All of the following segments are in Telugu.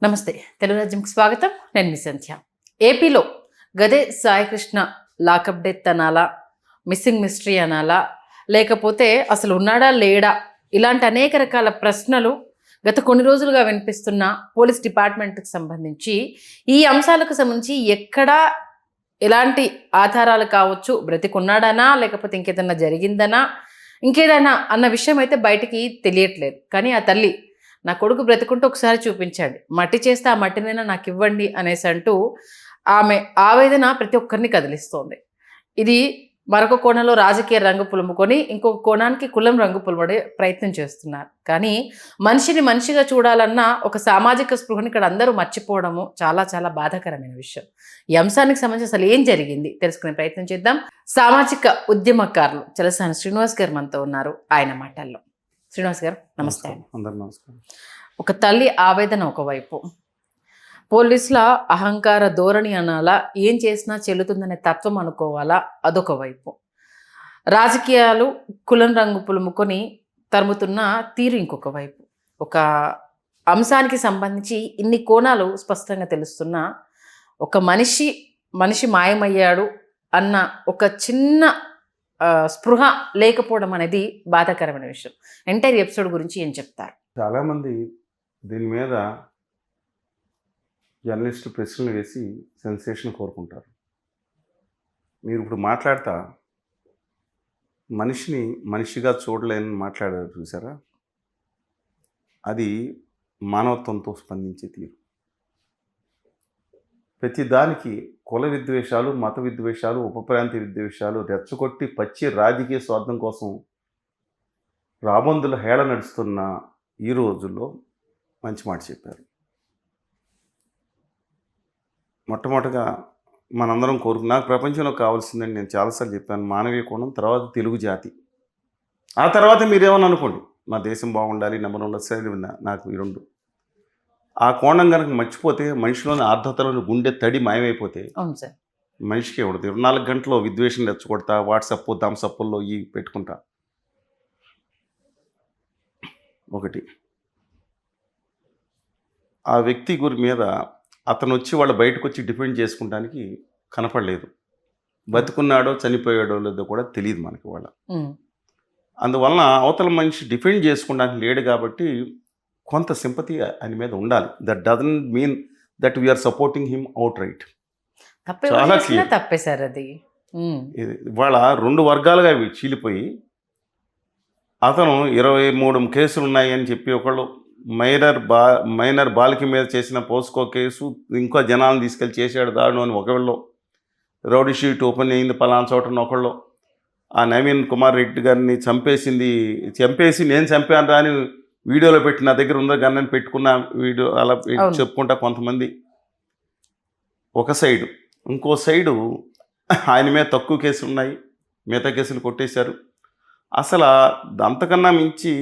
నమస్తే. తెలుగు రాజ్యంకి స్వాగతం. నేను మీ సంధ్య. ఏపీలో గదే సాయికృష్ణ లాకప్ డెత్ అనాలా, మిస్సింగ్ మిస్టరీ అనాలా, లేకపోతే అసలు ఉన్నాడా లేడా, ఇలాంటి అనేక రకాల ప్రశ్నలు గత కొన్ని రోజులుగా వినిపిస్తున్న పోలీస్ డిపార్ట్మెంట్కి సంబంధించి ఈ అంశాలకు సంబంధించి ఎక్కడా ఎలాంటి ఆధారాలు కావచ్చు, బ్రతికున్నాడనా లేకపోతే ఇంకేదన్నా జరిగిందనా ఇంకేదైనా అన్న విషయం అయితే బయటికి తెలియట్లేదు. కానీ ఆ తల్లి నా కొడుకు బ్రతుకుంటూ ఒకసారి చూపించాడు, మట్టి చేస్తే ఆ మట్టినైనా నాకు ఇవ్వండి అనేసి అంటూ ఆమె ఆవేదన ప్రతి ఒక్కరిని కదిలిస్తోంది. ఇది మరొక కోణంలో రాజకీయ రంగు పులుముకొని ఇంకొక కోణానికి కులం రంగు పులుమడే ప్రయత్నం చేస్తున్నారు. కానీ మనిషిని మనిషిగా చూడాలన్న ఒక సామాజిక స్పృహని ఇక్కడ అందరూ మర్చిపోవడము చాలా చాలా బాధాకరమైన విషయం. ఈ అంశానికి సంబంధించి అసలు ఏం జరిగింది తెలుసుకునే ప్రయత్నం చేద్దాం. సామాజిక ఉద్యమకారులు చలసాని శ్రీనివాస్ గారు మనతో ఉన్నారు. ఆయన మాటల్లో. శ్రీనివాస్ గారు నమస్తే. అందరూ నమస్కారం. ఒక తల్లి ఆవేదన ఒకవైపు, పోలీసుల అహంకార ధోరణి అనాలా, ఏం చేసినా చెల్లుతుందనే తత్వం అనుకోవాలా, అదొక వైపు. రాజకీయాలు కులం రంగు పులుముకొని తరుముతున్న తీరు ఇంకొక వైపు. ఒక అంశానికి సంబంధించి ఇన్ని కోణాలు స్పష్టంగా తెలుస్తున్నా ఒక మనిషి మాయమయ్యాడు అన్న ఒక చిన్న స్పృహ లేకపోవడం అనేది బాధాకరమైన విషయం. ఎంటైర్ ఎపిసోడ్ గురించి ఏం చెప్తారు? చాలామంది దీని మీద జర్నలిస్టు ప్రశ్నలు వేసి సెన్సేషన్ కోరుకుంటారు. మీరు ఇప్పుడు మాట్లాడతా మనిషిని మనిషిగా చూడలేని మాట్లాడారు చూసారా, అది మానవత్వంతో స్పందించే తీరు. ప్రతి దానికి కుల విద్వేషాలు, మత విద్వేషాలు, ఉపప్రాంతి విద్వేషాలు రెచ్చగొట్టి పచ్చి రాజకీయ స్వార్థం కోసం రాబందుల హేళ నడుస్తున్న ఈ రోజుల్లో మంచి మాట చెప్పారు. మొట్టమొదటిగా మనందరం నాకు ప్రపంచంలో కావాల్సిందని నేను చాలాసార్లు చెప్పాను, మానవీయ కోణం, తర్వాత తెలుగు జాతి, ఆ తర్వాత మీరేమని అనుకోండి, మా దేశం బాగుండాలి, నెంబర్ ఉండాలి, నాకు ఈ రెండు. ఆ కోణం కనుక మర్చిపోతే, మనిషిలోని ఆర్ద్రతలోని గుండె తడి మాయమైపోతే మనిషికి ఉండదు. 24 గంటల్లో విద్వేషం రెచ్చగొడతా, వాట్సాప్ థమ్సప్ల్లో ఈ పెట్టుకుంటా. ఒకటి, ఆ వ్యక్తి గురి మీద అతను వచ్చి వాళ్ళు బయటకు వచ్చి డిఫెండ్ చేసుకుంటానికి కనపడలేదు. బతుకున్నాడో చనిపోయాడో లేదో కూడా తెలియదు మనకి వాళ్ళ. అందువలన అవతల మనిషి డిఫెండ్ చేసుకోవడానికి లేడు కాబట్టి కొంత సింపతి ఆయన మీద ఉండాలి. That doesn't mean that we are supporting him outright. చాలా తప్పే సార్ అది. ఇవాళ 2 వర్గాలుగా చీలిపోయి, అతను 23 కేసులు ఉన్నాయి అని చెప్పి ఒకళ్ళు మైనర్ బాలిక మీద చేసిన పోస్కో కేసు, ఇంకో జనాలను తీసుకెళ్ళి చేశాడు దాడు అని ఒకళ్ళు, రౌడీ షీట్ ఓపెన్ అయింది పలానా చోటన ఒకళ్ళు, ఆ నవీన్ కుమార్ రెడ్డి గారిని చంపేసి నేను చంపాను అని వీడియోలో పెట్టి నా దగ్గర ఉందా గన్నని పెట్టుకున్న వీడియో అలా చెప్పుకుంటా కొంతమంది ఒక సైడు. ఇంకో సైడు ఆయన మీద తక్కువ కేసులు ఉన్నాయి, మిగతా కేసులు కొట్టేశారు. అసలు అంతకన్నా మించి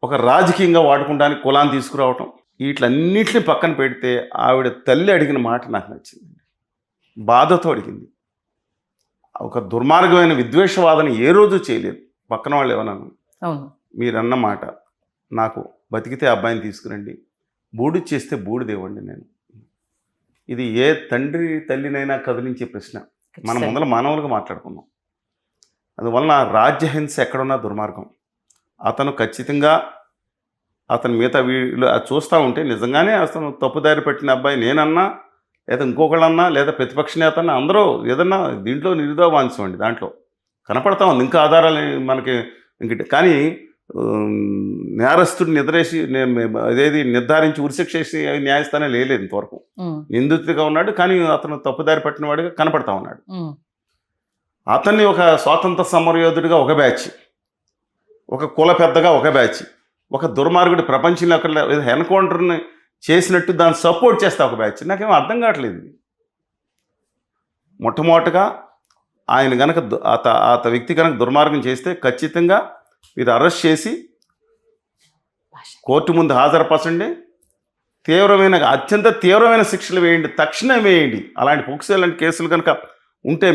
ఒక రాజకీయంగా వాడుకోవడానికి కులాన్ని తీసుకురావటం, వీటిలన్నింటినీ పక్కన పెడితే ఆవిడ తల్లి అడిగిన మాట నాకు నచ్చింది. బాధతో అడిగింది. ఒక దుర్మార్గమైన విద్వేషవాదన ఏ రోజు చేయలేదు. పక్కన వాళ్ళు ఏమన్నాను, మీరన్న మాట, నాకు బతికితే అబ్బాయిని తీసుకురండి, బూడి చేస్తే బూడిదేవండి నేను. ఇది ఏ తండ్రి తల్లినైనా కదిలించే ప్రశ్న. మనం ముందర మానవులుగా మాట్లాడుకున్నాం. అందువలన రాజ్యహింస ఎక్కడున్నా దుర్మార్గం. అతను ఖచ్చితంగా అతని మిగతా వీళ్ళు చూస్తూ ఉంటే నిజంగానే అతను తప్పుదారి పెట్టిన అబ్బాయి నేనన్నా, లేదా ఇంకొకళ్ళన్నా, లేదా ప్రతిపక్ష నేత అన్నా, అందరూ ఏదన్నా దీంట్లో నిరుదావాంశం దాంట్లో కనపడతా ఉంది. ఇంకా ఆధారాలు మనకి ఇంక, కానీ నేరస్తుడిని అదేది నిర్ధారించి ఉరిశిక్ష చేసి న్యాయస్థానం లేదు ఇంతవరకు. నిందితుడిగా ఉన్నాడు, కానీ అతను తప్పుదారి పట్టిన వాడిగా కనపడతా ఉన్నాడు. అతన్ని ఒక స్వాతంత్ర సమరయోధుడిగా ఒక బ్యాచ్, ఒక కుల పెద్దగా ఒక బ్యాచ్, ఒక దుర్మార్గుడి ప్రపంచంలో ఎన్కౌంటర్ని చేసినట్టు దాన్ని సపోర్ట్ చేస్తా ఒక బ్యాచ్. నాకేమో అర్థం కావట్లేదు. మొట్టమొదటిగా ఆయన కనుక ఆ వ్యక్తి కనుక దుర్మార్గం చేస్తే ఖచ్చితంగా మీరు అరెస్ట్ చేసి కోర్టు ముందు హాజరుపరచండి, అత్యంత తీవ్రమైన శిక్షలు వేయండి, తక్షణం వేయండి. అలాంటి పోక్సో లాంటి కేసులు కనుక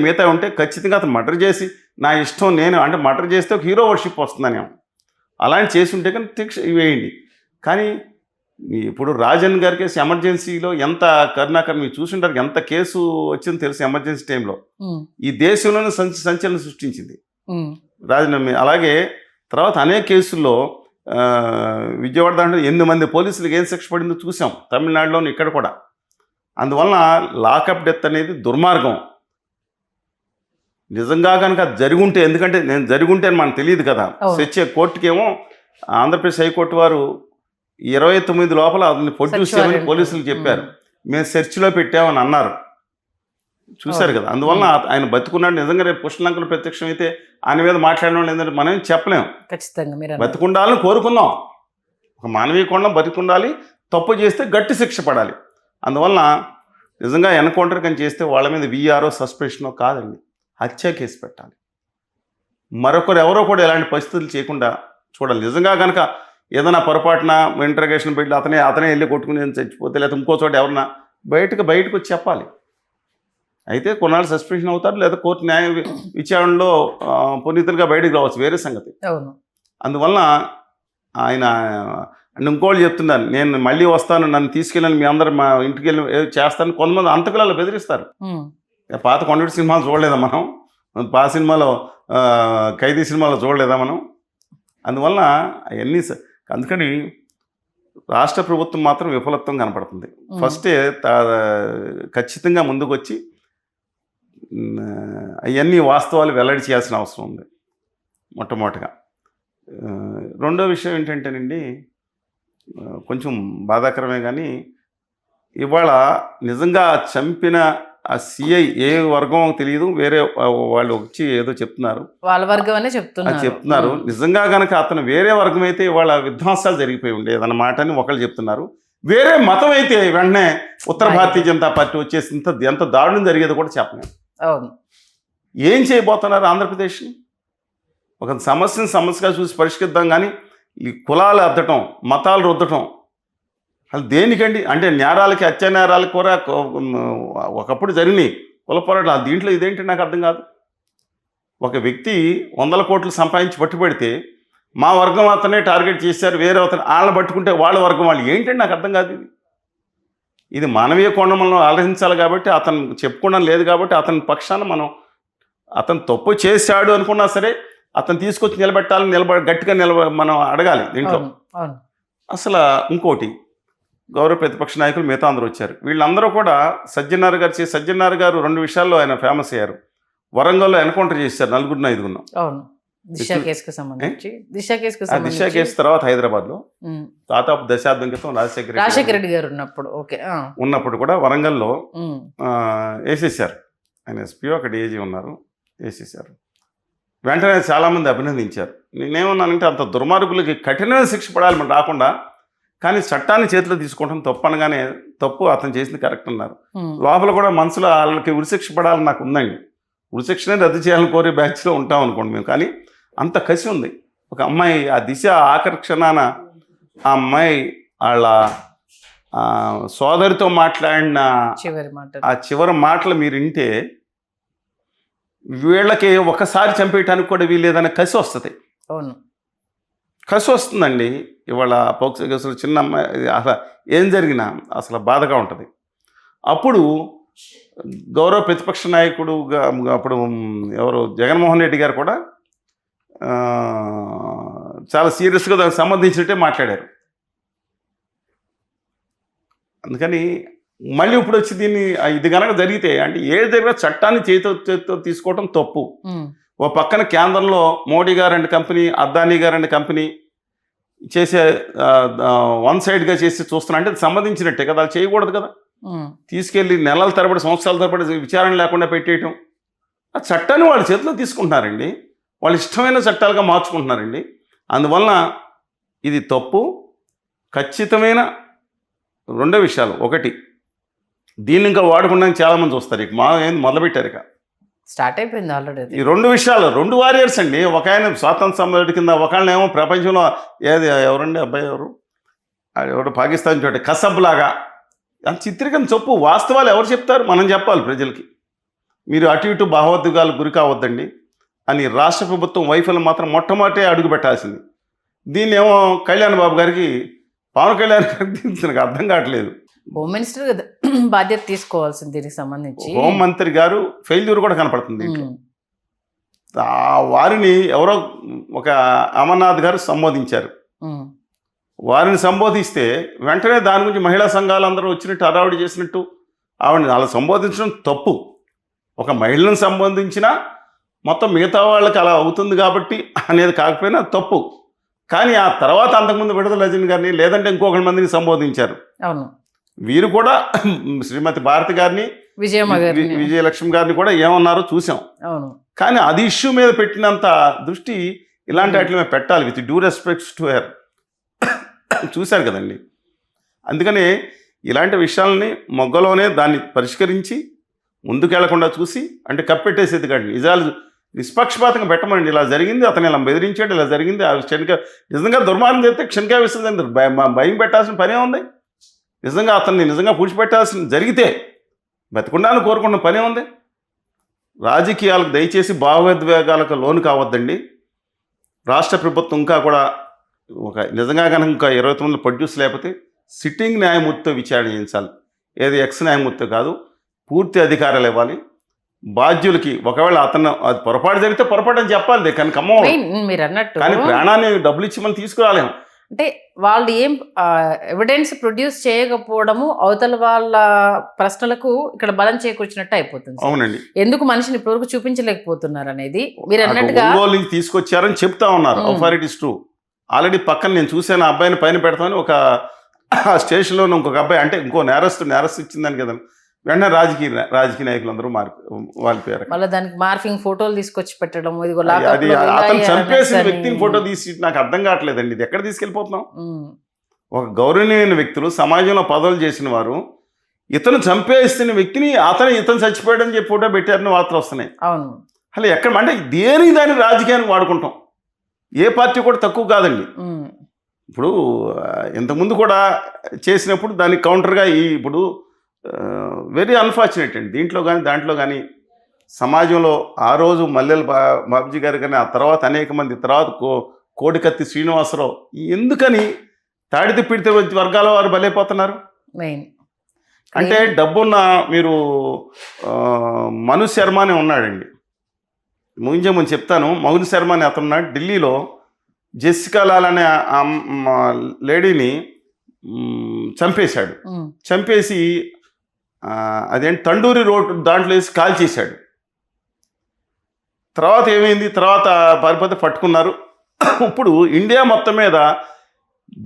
మిగతా ఉంటే ఖచ్చితంగా అతను మర్డర్ చేసి నా ఇష్టం నేను అంటే మర్డర్ చేస్తే ఒక హీరో వర్షిప్ వస్తుందని అలాంటి చేసి ఉంటే కానీ శిక్ష వేయండి. కానీ ఇప్పుడు రాజన్ గారి కేసు ఎమర్జెన్సీలో ఎంత కరుణాకర్ మీరు చూసింటారు, ఎంత కేసు వచ్చిందో తెలుసు ఎమర్జెన్సీ టైంలో. ఈ దేశంలోనే సంచలనం సృష్టించింది రాజన్. అలాగే తర్వాత అనేక కేసుల్లో విజయవాడ దాంట్లో 8 మంది పోలీసులకు ఏం శిక్ష పడిందో చూసాం, తమిళనాడులోని ఇక్కడ కూడా. అందువలన లాకప్ డెత్ అనేది దుర్మార్గం. నిజంగా కనుక జరుగుంటే, ఎందుకంటే నేను జరుగుంటే అని మనకు తెలియదు కదా. తెచ్చే కోర్టుకేమో ఆంధ్రప్రదేశ్ హైకోర్టు వారు 29 లోపల అతన్ని ప్రొడ్యూస్ చేయమని పోలీసులు చెప్పారు. మేము సెర్చ్లో పెట్టామని అన్నారు, చూశారు కదా. అందువలన ఆయన బతుకున్నాడు. నిజంగా రేపు పుష్పలంకలు ప్రత్యక్షం అయితే ఆయన మీద మాట్లాడిన వాళ్ళు ఏంటంటే మనం చెప్పలేము. ఖచ్చితంగా బతుకుండాలని కోరుకుందాం, ఒక మానవీయ కోణం బతుకుండాలి. తప్పు చేస్తే గట్టి శిక్ష పడాలి. అందువలన నిజంగా ఎన్కౌంటర్ కానీ చేస్తే వాళ్ళ మీద వీఆర్ఓ సస్పెన్షనో కాదండి, హత్య కేసు పెట్టాలి. మరొకరు ఎవరో కూడా ఎలాంటి పరిస్థితులు చేయకుండా చూడాలి. నిజంగా కనుక ఏదైనా పొరపాటున ఇంటర్గేషన్ పెట్టి అతనే వెళ్ళి కొట్టుకుని చచ్చిపోతే, లేకపోతే ఇంకో చోట ఎవరన్నా బయటకు వచ్చి చెప్పాలి. అయితే కొన్నాళ్ళు సస్పెన్షన్ అవుతారు, లేదా కోర్టు న్యాయ విచారణలో పునీతులుగా బయటకు రావచ్చు, వేరే సంగతి. అందువలన ఆయన ఇంకోళ్ళు చెప్తున్నారు, నేను మళ్ళీ వస్తాను, నన్ను తీసుకెళ్ళని మీ అందరు మా ఇంటికి వెళ్ళి చేస్తాను. కొంతమంది అంతకులలో బెదిరిస్తారు. పాత కొండటి సినిమాలు చూడలేదా మనం? పాత సినిమాలో ఖైదీ సినిమాలో చూడలేదా మనం? అందువలన అవన్నీ అందుకని రాష్ట్ర ప్రభుత్వం మాత్రం విఫలత్వం కనపడుతుంది. ఫస్టే ఖచ్చితంగా ముందుకు వచ్చి అవన్నీ వాస్తవాలు వెల్లడి చేయాల్సిన అవసరం ఉంది మొట్టమొదటిగా. రెండో విషయం ఏంటంటేనండి, కొంచెం బాధాకరమే కానీ ఇవాళ నిజంగా చంపిన ఆ సిఐ ఏ వర్గం తెలియదు, వేరే వాళ్ళు వచ్చి ఏదో చెప్తున్నారు, వాళ్ళ వర్గం అనే చెప్తున్నారు. నిజంగా కనుక అతను వేరే వర్గం అయితే ఇవాళ విధ్వంసాలు జరిగిపోయి ఉండేదన్న మాట అని ఒకళ్ళు చెప్తున్నారు. వేరే మతం అయితే వెంటనే ఉత్తర భారతీయ జనతా పార్టీ వచ్చేసి ఎంత దారుణం జరిగేది కూడా చెప్పలేము. ఏం చేయబోతున్నారు ఆంధ్రప్రదేశ్? ఒక సమస్యగా చూసి పరిష్కరిద్దాం, కానీ ఈ కులాలు అద్దటం, మతాలు రుద్దటం అసలు దేనికండి? అంటే నేరాలకి, అత్యానేరాలకి కూడా ఒకప్పుడు జరిగినాయి కుల పోరాటాలు. దీంట్లో ఇదేంటి నాకు అర్థం కాదు. ఒక వ్యక్తి 100 కోట్లు సంపాదించి పట్టుబడితే మా వర్గం అతనే టార్గెట్ చేశారు, వేరే అతను వాళ్ళని పట్టుకుంటే వాళ్ళ వర్గం వాళ్ళు, ఏంటంటే నాకు అర్థం కాదు. ఇది మానవీయ కోణంలో ఆలోచించాలి కాబట్టి, అతను చెప్పుకోవడం లేదు కాబట్టి అతని పక్షాన మనం, అతను తప్పు చేశాడు అనుకున్నా సరే అతను తీసుకొచ్చి గట్టిగా మనం అడగాలి దీంట్లో. అసలు ఇంకోటి, గౌరవ ప్రతిపక్ష నాయకులు మిగతా అందరూ వచ్చారు. వీళ్ళందరూ కూడా సజ్జనార్ గారు 2 విషయాల్లో ఆయన ఫేమస్ అయ్యారు. వరంగల్లో ఎన్కౌంటర్ చేశారు 4-5. దిశ కేసు తర్వాత హైదరాబాద్లో దాదాపు దశాబ్దం క్రితం రాజశేఖర రెడ్డి గారు ఉన్నప్పుడు కూడా వరంగల్లో వేసేసారు. ఆయన ఎస్పీ, అక్కడ ఏజీ ఉన్నారు, వేసేసారు. వెంటనే చాలామంది అభినందించారు. నేనేమన్నానంటే, అంత దుర్మార్గులకి కఠినమైన శిక్ష పడాలి మనం రాకుండా, కానీ చట్టాన్ని చేతిలో తీసుకోవడం తప్పు అనగానే తప్పు, అతను చేసింది కరెక్ట్ అన్నారు. లోపల కూడా మనసులో వాళ్ళకి ఉరిశిక్ష పడాలని నాకు ఉందండి. ఉరిశిక్షనే రద్దు చేయాలని కోరే బ్యాచ్లో ఉంటాం అనుకోండి మేము. కానీ అంత కసి ఉంది. ఒక అమ్మాయి ఆ దిశ ఆఖరి క్షణాన ఆ అమ్మాయి వాళ్ళ సోదరితో మాట్లాడిన ఆ చివరి మాటలు మీరు వింటే, వీళ్ళకి ఒకసారి చంపేయటానికి కూడా వీలేదనే కసి వస్తుంది. కసి వస్తుందండి. ఇవాళ పోక్సో కేసులు చిన్న అమ్మాయి, అసలు ఏం జరిగినా అసలు బాధగా ఉంటుంది. అప్పుడు గౌరవ ప్రతిపక్ష నాయకుడుగా అప్పుడు ఎవరు జగన్మోహన్ రెడ్డి గారు కూడా చాలా సీరియస్గా దానికి సంబంధించినట్టే మాట్లాడారు. అందుకని మళ్ళీ ఇప్పుడు వచ్చి ఇది కనుక జరిగితే, అంటే ఏది జరిగినా చట్టాన్ని చేతితో తీసుకోవడం తప్పు. ఓ పక్కన కేంద్రంలో మోడీ గారు అండ్ కంపెనీ, అద్దానీ గారు అండ్ కంపెనీ చేసే వన్ సైడ్గా చేసి చూస్తున్నా అంటే సంబంధించినట్టే కదా, అది చేయకూడదు కదా. తీసుకెళ్ళి నెలల తరబడి, సంవత్సరాల తరబడి విచారణ లేకుండా పెట్టేయటం, ఆ చట్టాన్ని వాళ్ళ చేతిలో తీసుకుంటున్నారండి. వాళ్ళు ఇష్టమైన చట్టాలుగా మార్చుకుంటున్నారండి. అందువలన ఇది తప్పు. ఖచ్చితమైన 2 విషయాలు. ఒకటి, దీన్ని ఇంకా వాడకుండా చాలామంది చూస్తారు. ఇక మొదలుపెట్టారు, ఇక స్టార్ట్ అయిపోయింది ఆల్రెడీ. ఈ 2 విషయాలు 2 వారియర్స్ అండి. ఒక ఆయన స్వాతంత్ర సమరుడి కింద, ఒకళ్ళనేమో ప్రపంచంలో ఎవరండి అబ్బాయి ఎవరు పాకిస్తాన్ చోట కసబ్ లాగా అంత చిత్రీకరణ చొప్పు. వాస్తవాలు ఎవరు చెప్తారు? మనం చెప్పాలి ప్రజలకి. మీరు అటు ఇటు భావోద్వేగాలకు గురి కావద్దండి అని రాష్ట్ర ప్రభుత్వం వైఫల్యం మాత్రం మొట్టమొదటి అడుగు పెట్టాల్సింది. దీన్నేమో కళ్యాణ్ బాబు గారికి పవన్ కళ్యాణ్ గారికి నాకు అర్థం కావట్లేదు. హోమ్ మినిస్టర్ బాధ్యత తీసుకోవాల్సింది దీనికి సంబంధించి. హోంమంత్రి గారు ఫెయిల్యూర్ కూడా కనపడుతుంది దీంట్లో. ఉమ్, వారిని ఎవరో ఒక అమర్నాథ్ గారు సంబోధించారు. ఉమ్, వారిని సంబోధిస్తే వెంటనే దాని గురించి మహిళా సంఘాలందరూ వచ్చినట్టు హడావుడి చేసినట్టు ఆవిడని అలా సంబోధించడం తప్పు. ఒక మహిళను సంబోధించినా మొత్తం మిగతా వాళ్ళకి అలా అవుతుంది కాబట్టి అనేది కాకపోయినా తప్పు. కానీ ఆ తర్వాత అంతకుముందు విడుదల రజని గారిని లేదంటే ఇంకొక మందిని సంబోధించారు. అవును, వీరు కూడా శ్రీమతి భారతి గారిని, విజయమ్మ గారిని. విజయలక్ష్మి గారిని కూడా ఏమన్నారో చూసాం. అవును, కానీ అది ఇష్యూ మీద పెట్టినంత దృష్టి ఇలాంటి వాటి మీద పెట్టాలి, with due respects to her. చూశారు కదండి. అందుకని ఇలాంటి విషయాలని మొగ్గలోనే దాన్ని పరిష్కరించి ముందుకెళ్లకుండా చూసి, అంటే కప్పెట్టేసేది కాదు, నిజాలు నిష్పక్షపాతంగా పెట్టమండి. ఇలా జరిగింది, అతను ఇలా బెదిరించాడు, ఇలా జరిగింది, ఆ నిజంగా దుర్మార్గం చేస్తే క్షణికా విశ్వసింది, భయం పెట్టాల్సిన పనే ఉంది. నిజంగా అతన్ని నిజంగా పూడ్చిపెట్టాల్సిన జరిగితే బతికుండాలని కోరుకున్న పనే ఉంది. రాజకీయాలకు దయచేసి భావోద్వేగాలకు లోను కావద్దండి. రాష్ట్ర ప్రభుత్వం ఇంకా కూడా ఒక నిజంగా కనుక ఇంకా 29 ప్రొడ్యూస్ లేకపోతే సిట్టింగ్ న్యాయమూర్తితో విచారణ చేయించాలి. ఏది ఎక్స్ న్యాయమూర్తి కాదు, పూర్తి అధికారాలు ఇవ్వాలి బాధ్యులకి. ఒకవేళ అతను అది పొరపాటు జరిగితే పొరపాటు అని చెప్పాలి, కానీ మీరు అన్నట్టు. కానీ ప్రాణాన్ని డబ్బులు ఇచ్చి మనం తీసుకురాలేము. అంటే వాళ్ళు ఏం ఎవిడెన్స్ ప్రొడ్యూస్ చేయకపోవడము అవతల వాళ్ళ ప్రశ్నలకు ఇక్కడ బలం చేకూర్చినట్టు అయిపోతుంది. అవునండి. ఎందుకు మనిషిని ఇప్పటివరకు చూపించలేకపోతున్నారు అనేది మీరు అన్నట్టుగా నుంచి తీసుకొచ్చారని చెప్తా ఉన్నారు. ఆఫారిటీస్ ట్రూ. ఆల్రెడీ పక్కన నేను చూసాను, ఆ అబ్బాయిని పైన పెడతామని ఒక స్టేషన్లో ఇంకొక అబ్బాయి, అంటే ఇంకో నేరస్తు ఇచ్చిందని కదా, వెంటనే రాజకీయ నాయకులందరూ వాలిపోయారు. మళ్ళీ దానికి మార్ఫింగ్ ఫోటోలు తీసుకొచ్చి పెట్టడం, అది అతను చంపేసిన వ్యక్తిని ఫోటో తీసి నాకు అర్థం కావట్లేదండి. ఇది ఎక్కడ తీసుకెళ్ళిపోతున్నాం? ఒక గౌరవనీయమైన వ్యక్తులు, సమాజంలో పదవులు చేసిన వారు, ఇతను చంపేసిన వ్యక్తిని ఇతను చచ్చిపోయాడని చెప్పి ఫోటో పెట్టారని వార్తలు వస్తున్నాయి. అవును. అసలు ఎక్కడ అంటే దాన్ని రాజకీయానికి వాడుకుంటాం. ఏ పార్టీ కూడా తక్కువ కాదండి. ఇప్పుడు ఇంతకుముందు కూడా చేసినప్పుడు దానికి కౌంటర్గా ఇప్పుడు వెరీ అన్ఫార్చునేట్ అండి. దీంట్లో కానీ దాంట్లో కానీ సమాజంలో ఆ రోజు మల్లెల బాబుజీ గారు కానీ, ఆ తర్వాత అనేక మంది, తర్వాత కోడికత్తి శ్రీనివాసరావు, ఎందుకని తాడితే పిడితే వర్గాల వారు బలైపోతున్నారు? అంటే డబ్బున్న మీరు మను శర్మ అని ఉన్నాడండి, ముందు చెప్తాను. మౌన్ శర్మ అని అతనున్నాడు ఢిల్లీలో. జెసికా లాల్ అనే లేడీని చంపేశాడు. చంపేసి అదేంటి తండూరి రోడ్ దాంట్లో వేసి కాల్ చేశాడు. తర్వాత ఏమైంది, తర్వాత పారిపోతే పట్టుకున్నారు. ఇప్పుడు ఇండియా మొత్తం మీద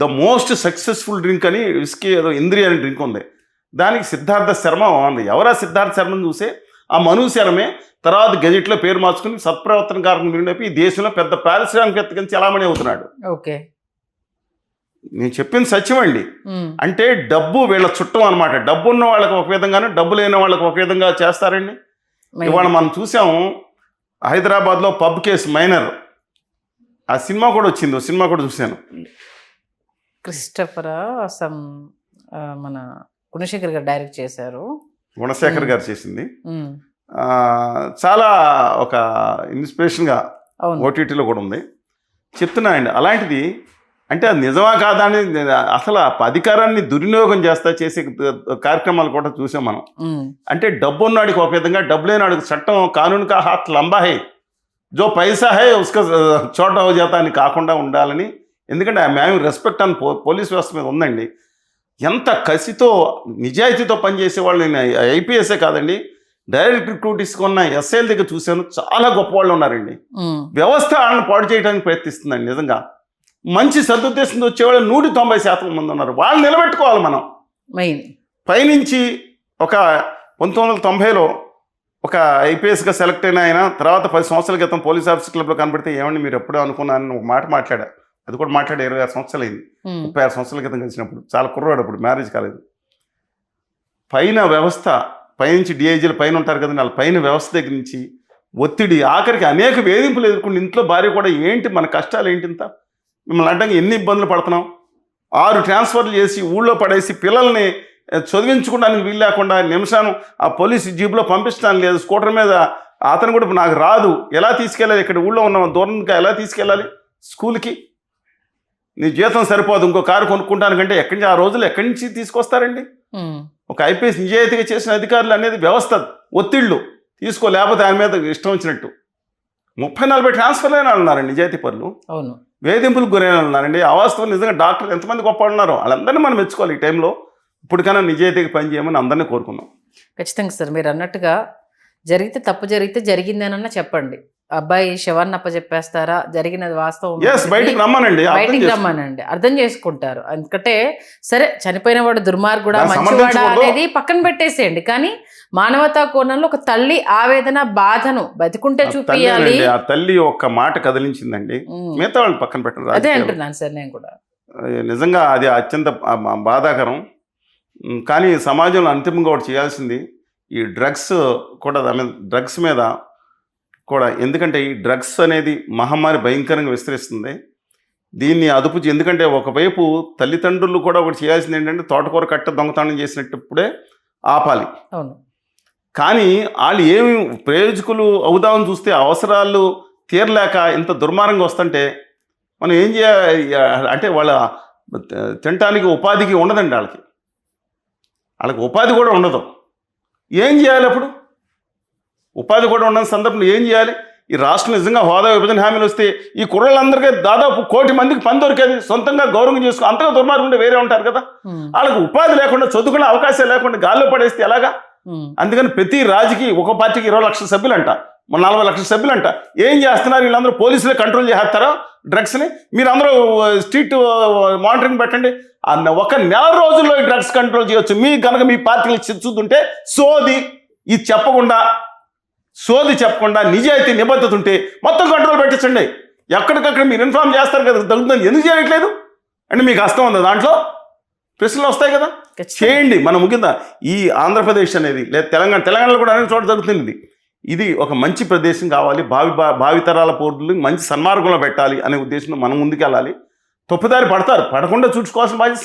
ద మోస్ట్ సక్సెస్ఫుల్ డ్రింక్ అని విస్కీ ఏదో ఇంద్రియ అని డ్రింక్ ఉంది, దానికి సిద్ధార్థ శర్మ ఉంది. ఎవరా సిద్ధార్థ శర్మను చూసే ఆ మను శర్మే తర్వాత గెజెట్లో పేరు మార్చుకుని సత్ప్రవర్తన కారణం ఈ దేశంలో పెద్ద పారిశ్రామికవేత్తగా చలామణి అవుతున్నాడు. ఓకే, నేను చెప్పింది సత్యం అండి. అంటే డబ్బు వీళ్ళ చుట్టం అనమాట. డబ్బు ఉన్న వాళ్ళకి ఒక విధంగానే, డబ్బు లేని వాళ్ళకి ఒక విధంగా చేస్తారండి. ఇవాళ మనం చూసాము హైదరాబాద్లో పబ్ కేసు మైనర్, ఆ సినిమా కూడా వచ్చింది, సినిమా కూడా చూశాను. క్రిస్టఫర్ మన గుణశేఖర్ గారు డైరెక్ట్ చేశారు. గుణశేఖర్ గారు చేసింది. చాలా ఒక ఇన్స్పిరేషన్గా ఓటీటీలో కూడా ఉంది. చెప్తున్నానండి అలాంటిది. అంటే అది నిజమా కాదా అని అసలు అధికారాన్ని దుర్వినియోగం చేసే కార్యక్రమాలు కూడా చూసాం మనం. అంటే డబ్బు ఉన్నాడికి ఒక విధంగా, డబ్బు లేనాడికి చట్టం కానూన్ కా హాత్ లంబా హై, జో పైసా హై ఉస్కా చోటా హో జాతా అని కాకుండా ఉండాలని. ఎందుకంటే మేము రెస్పెక్ట్ అని పోలీస్ వ్యవస్థ మీద ఉందండి. ఎంత కసితో నిజాయితీతో పనిచేసే వాళ్ళు, నేను ఐపీఎస్ఏ కాదండి, డైరెక్ట్ రిక్రూట్ తీసుకున్న ఎస్ఐల దగ్గర చూశాను, చాలా గొప్ప వాళ్ళు ఉన్నారండి. వ్యవస్థ వాళ్ళని పాడు చేయడానికి ప్రయత్నిస్తుందండి. నిజంగా మంచి సదుద్దేశంతో వచ్చేవాళ్ళు 190% మంది ఉన్నారు. వాళ్ళు నిలబెట్టుకోవాలి మనం. పైనుంచి ఒక 1990లో ఒక ఐపీఎస్గా సెలెక్ట్ అయిన ఆయన తర్వాత 10 సంవత్సరాల క్రితం పోలీస్ ఆఫీసర్ క్లబ్లో కనబడితే ఏమండి మీరు ఎప్పుడో అనుకున్నాను ఒక మాట మాట్లాడా. అది కూడా మాట్లాడే 26 సంవత్సరాలు అయింది. 36 సంవత్సరాల క్రితం కలిసినప్పుడు, చాలా కుర్రాడు, అప్పుడు మ్యారేజ్ కాలేదు. పైన వ్యవస్థ, పైనుంచి డిఐజీలు పైన ఉంటారు కదండి, వాళ్ళ పైన వ్యవస్థ దగ్గర నుంచి ఒత్తిడి, ఆఖరికి అనేక వేధింపులు ఎదుర్కొని ఇంట్లో భార్య కూడా ఏంటి మన కష్టాలు ఏంటి, ఇంత మిమ్మల్ని అడ్డంగా ఎన్ని ఇబ్బందులు పడుతున్నాం, 6 ట్రాన్స్ఫర్లు చేసి ఊళ్ళో పడేసి పిల్లల్ని చదివించుకోవడానికి వీలు లేకుండా నిమిషాను ఆ పోలీసు జీబులో పంపించడానికి లేదు, స్కూటర్ మీద అతను కూడా నాకు రాదు, ఎలా తీసుకెళ్ళాలి, ఇక్కడ ఊళ్ళో ఉన్న దూరంగా ఎలా తీసుకెళ్ళాలి స్కూల్కి. నీ జీతం సరిపోదు ఇంకో కారు కొనుక్కుంటానికంటే ఆ రోజులు ఎక్కడి నుంచి తీసుకొస్తారండి? ఒక ఐపీఎస్ నిజాయితీగా చేసిన అధికారులు అనేది వ్యవస్థ ఒత్తిళ్ళు లేకపోతే ఆయన మీద ఇష్టం వచ్చినట్టు 30-40 ట్రాన్స్ఫర్లు అయినా ఉన్నారండి నిజాయితీ పనులు. అవును, వేధింపులకు గురైన ఉన్నారండి. అవాస్తవం నిజంగా డాక్టర్లు ఎంతమంది గొప్ప ఉన్నారో వాళ్ళందరినీ మనం మెచ్చుకోవాలి. ఈ టైంలో ఇప్పటికైనా నిజాయితీగా పనిచేయమని అందరినీ కోరుకున్నాం. ఖచ్చితంగా సార్. మీరు అన్నట్టుగా తప్పు జరిగితే జరిగిందేనన్నా చెప్పండి. అబ్బాయి శవాన్ని చెప్పేస్తారా? జరిగినది వాస్తవం బయటికి రమ్మనండి, అర్థం చేసుకుంటారు. ఎందుకంటే సరే చనిపోయిన వాడు దుర్మార్గుడా మంచివాడా అనేది పక్కన పెట్టేసేయండి, కానీ మానవతా కోణంలో ఒక తల్లి ఆవేదన బాధను బతికుంటే చూపించాలి. ఆ తల్లి ఒక్క మాట కదిలించిందండి, మిగతా వాళ్ళని పక్కన పెట్టండి. అదే అంటున్నాను సార్ నేను కూడా. నిజంగా అది అత్యంత బాధాకరం. కానీ సమాజంలో అంతిమంగా ఒకటి చేయాల్సింది ఈ డ్రగ్స్ కూడా, డ్రగ్స్ మీద కూడా, ఎందుకంటే ఈ డ్రగ్స్ అనేది మహమ్మారి భయంకరంగా విస్తరిస్తుంది. దీన్ని ఎందుకంటే ఒకవైపు తల్లిదండ్రులు కూడా ఒకటి చేయాల్సింది ఏంటంటే తోటకూర కట్ట దొంగతనం చేసినప్పుడే ఆపాలి. అవును, కానీ వాళ్ళు ఏమి ప్రయోజకులు అవుదామని చూస్తే అవసరాలు తీరలేక ఇంత దుర్మార్గంగా వస్తుంటే మనం ఏం చేయాలి అంటే వాళ్ళ తినటానికి ఉపాధికి ఉండదండి. వాళ్ళకి ఉపాధి కూడా ఉండదు. ఏం చేయాలి అప్పుడు? ఉపాధి కూడా ఉన్న సందర్భంలో ఏం చేయాలి? ఈ రాష్ట్రం నిజంగా హోదా విభజన హామీలు వస్తే ఈ కుర్రలందరికీ దాదాపు 1 కోటి మందికి పని దొరికేది, సొంతంగా గౌరవం చేసుకో. అంతగా దుర్మార్గం వేరే ఉంటారు కదా. వాళ్ళకి ఉపాధి లేకుండా, చదువుకునే అవకాశాలు లేకుండా గాల్లో పడేస్తే ఎలాగా? అందుకని ప్రతి రాజకీయ ఒక పార్టీకి 20 లక్షల సభ్యులంట, 40 లక్షల సభ్యులంట. ఏం చేస్తున్నారు వీళ్ళందరూ? పోలీసులే కంట్రోల్ చేస్తారా డ్రగ్స్ని? మీరు అందరూ స్ట్రీట్ మానిటరింగ్ పెట్టండి. ఒక నెల రోజుల్లో ఈ డ్రగ్స్ కంట్రోల్ చేయొచ్చు. కనుక మీ పార్టీలు చూస్తుంటే ఇది చెప్పకుండా నిజాయితీ నిబద్ధత ఉంటే మొత్తం కంట్రోల్ పెట్టించండి. ఎక్కడికక్కడ మీరు ఇన్ఫార్మ్ చేస్తారు కదా, తగ్గుతుంది. ఎందుకు చేయట్లేదు అంటే మీకు అర్థం ఉంది, దాంట్లో ప్రశ్నలు వస్తాయి కదా. చేయండి. మనం ముఖ్యంగా ఈ ఆంధ్రప్రదేశ్ అనేది లేదా తెలంగాణలో కూడా అనేక చోట జరుగుతుంది. ఇది ఒక మంచి ప్రదేశం కావాలి, భావితరాల పౌరులు మంచి సన్మార్గంలో పెట్టాలి అనే ఉద్దేశంతో మనం ముందుకెళ్ళాలి. తప్పుదారి పడకుండా చూసుకోవాల్సిన బాధ్యత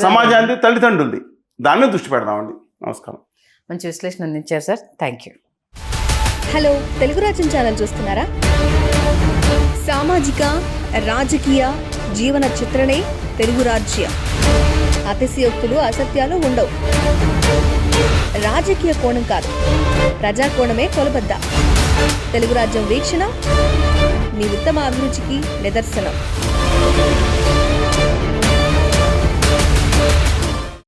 సమాజానికి, తల్లిదండ్రులది. దాని మీద దృష్టి పెడదామండి. నమస్కారం. మంచి విశ్లేషణ అందించారు sir. Thank you. Hello, Telugu రాజ్యం ఛానల్ చూస్తున్నారా? సామాజిక, రాజకీయ, జీవన చిత్రణే తెలుగు రాజ్యం. అతిశయోక్తులు, అసత్యాలు ఉండవు. రాజకీయ కోణం కాదు, ప్రజా కోణమే కొలబద్ద. తెలుగు రాజ్యం వీక్షణ మీ ఉత్తమ అభిరుచికి నిదర్శనం.